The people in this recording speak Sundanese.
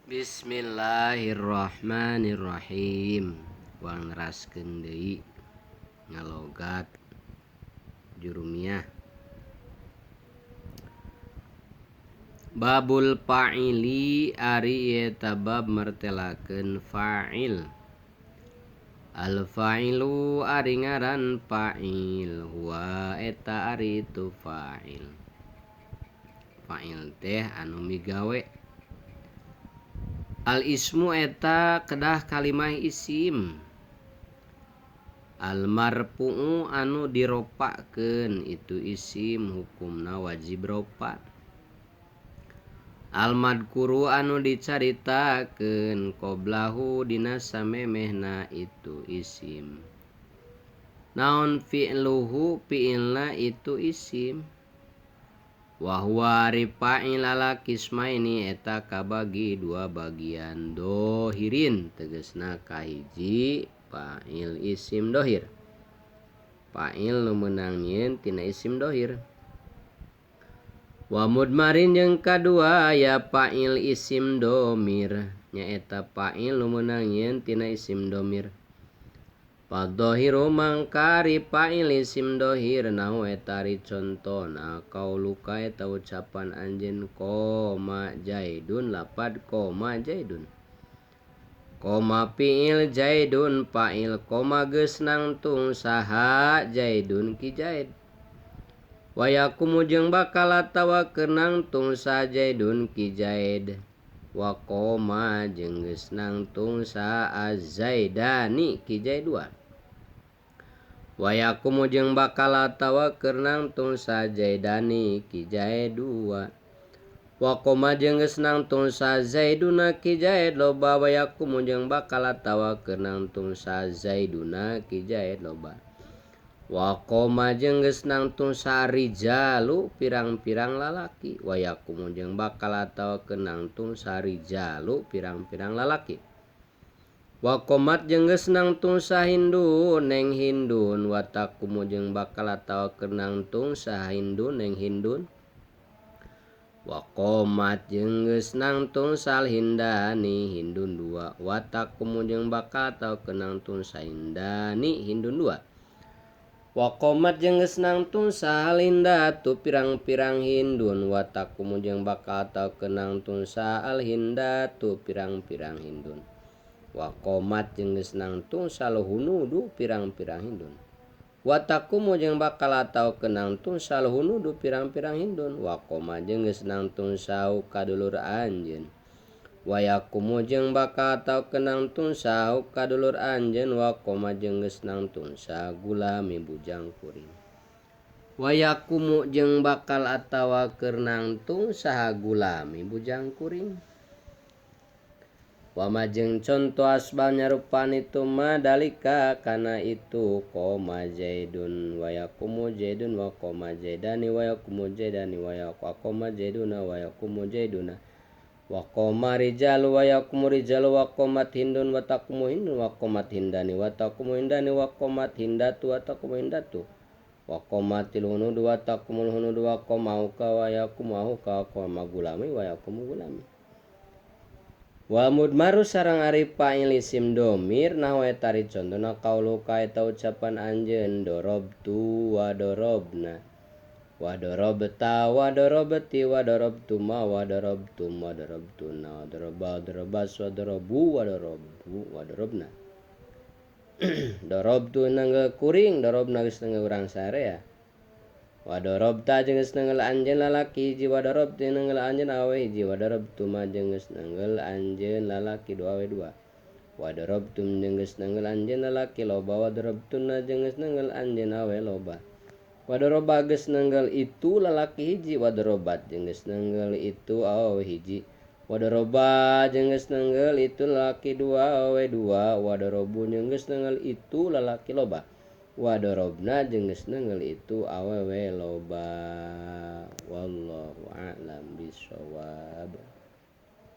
Bismillahirrahmanirrahim. Wal neraskeun deui ngalogat jurumiyah. Babul fa'ili ari eta bab martelakeun fa'il. Al fa'ilu ari ngaran fa'il, huwa eta ari itu fa'il. Fa'il teh anu migawe. Al ismu eta kedah kalimah isim. Al marfu'u anu diropakeun itu isim hukumna wajib ropa. Al madkuru anu dicaritakeun qoblahu dina samemehna itu isim. Naon fi'luhu fi'ilna itu isim. Wa huwa ari fa'il ala qismaini eta kabagi dua bagian dohirin tegasna kahiji fa'il isim dohir. Fa'il nu meunang nyieun tina isim dohir. Wa mudmarin jeung kadua aya fa'il isim domir nyaeta fa'il nu meunang nyieun tina isim domir. Fadzahiru mangkari fa'il isim dohir nahu eta ari contona qauluka eta ucapan anjeun qoma jaidun lapad qoma jaidun. Qoma fi'il jaidun fa'il qoma geus nangtung saha jaidun ki jaid. Wa yakumu jeung bakal atawa keur nangtung sa jaidun ki jaid. Wa qoma jeung geus nangtung sa az-zaidani ki jaidua. Wa yakumu jeung bakal atawa keur nangtung sa zaidani ki jaidua. Wa qoma jeung geus nangtung sa zaiduna ki jaid loba. Wa yakumu jeung bakal atawa keur nangtung sa zaiduna ki jaid loba. Wa qoma jeung geus nangtung sa rijalu pirang-pirang lalaki. Wa yakumu jeung bakal atawa keur nangtung sa rijalu pirang-pirang lalaki. Wa qomat jeung geus nangtung sa hindun neng hindun. Wa taqumu jeung bakal atawa keur nangtung sa hindun neng hindun. Wa qomat jeung geus nangtung sa hindani hindun dua. Wa taqumu jeung bakal atawa keur nangtung sa hindani hindun dua. Wa qomat jeung geus nangtung sa hindatu pirang-pirang hindun. Wa taqumu jeung bakal atawa keur nangtung sa hindatu pirang-pirang hindun. Wa qomat jeung geus nangtung salhunudu pirang-pirang hindun. Wa taqumu jeung bakal atawa keur nangtung salhunudu pirang-pirang hindun. Wa qoma jeung geus nangtung sahu kadulur anjeun. Wa yaqumu jeung bakal atawa keur nangtung sahu kadulur anjeun. Wa qoma jeung geus nangtung sa gulami bujang kuring. Wa yaqumu jeung bakal atawa keur nangtung saha gulami bujang kuring. Wa ma jeung conto asbal nyarupan itu ma dalika kana itu qoma zaidun wa yaqumu zaidun wa qoma zaidani wa yaqumu zaidani wa qoma zaiduna wa yaqumu zaiduna wa qoma rijalu wa yaqumu rijalu wa qomat hindun wa taqumu hindun wa qomat hindani wa taqumu hindani wa qomat hindatu wa taqumu hindatu wa qomatil hunudu wa taqumul hunudu wa qomauka wa yaqumu auka wa qoma gulami wa yaqumu gulami. Wa mudmaru sareng ari fa'il isim domir nahwa eta ari contona qauluka eta ucapan anjeun dorobtu wa dorobna wa dorobta wa dorobti wa dorobtuma wa dorobtum wa dorobtuna wa doroba dorobas wa dorobu wa dorobu wa dorobna. Dorobtu nangge kuring dorobna geus nangge urang sarea. Wa dorobta jeung geus nanggel anjeun lalaki hiji wa dorobti nanggel anjeun awe hiji wa dorobtuma jeung geus nanggel anjeun lalaki dua awe dua. Wa dorobtum jeung geus nanggel anjeun lalaki loba wa dorobtuna jeung geus nanggel anjeun awe loba. Wa doroba geus nanggel itu lalaki hiji wa dorobat jeung geus nanggel itu awe hiji. Wa doroba jeung geus nanggel itu lalaki dua awe dua. Wa dorobu jeung geus nanggel itu lalaki loba. Wa dorobna jeung geus nanggel itu awewe loba. Wallahu a'lam bishawab.